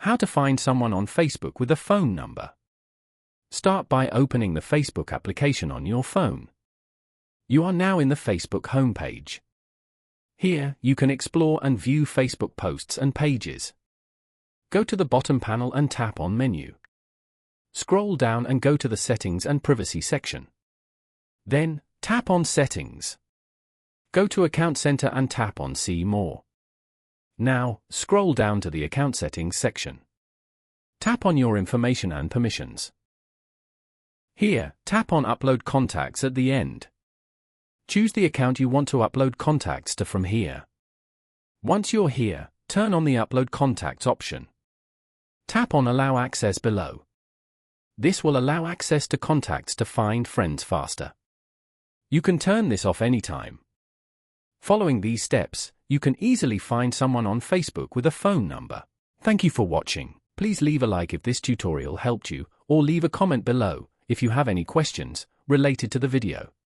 How to find someone on Facebook with a phone number. Start by opening the Facebook application on your phone. You are now in the Facebook homepage. Here, you can explore and view Facebook posts and pages. Go to the bottom panel and tap on Menu. Scroll down and go to the Settings and Privacy section. Then, tap on Settings. Go to Account Center and tap on See More. Now, scroll down to the Account Settings section. Tap on Your Information and Permissions. Here, tap on Upload Contacts at the end. Choose the account you want to upload contacts to from here. Once you're here, turn on the Upload Contacts option. Tap on Allow Access below. This will allow access to contacts to find friends faster. You can turn this off anytime. Following these steps, you can easily find someone on Facebook with a phone number. Thank you for watching. Please leave a like if this tutorial helped you, or leave a comment below if you have any questions related to the video.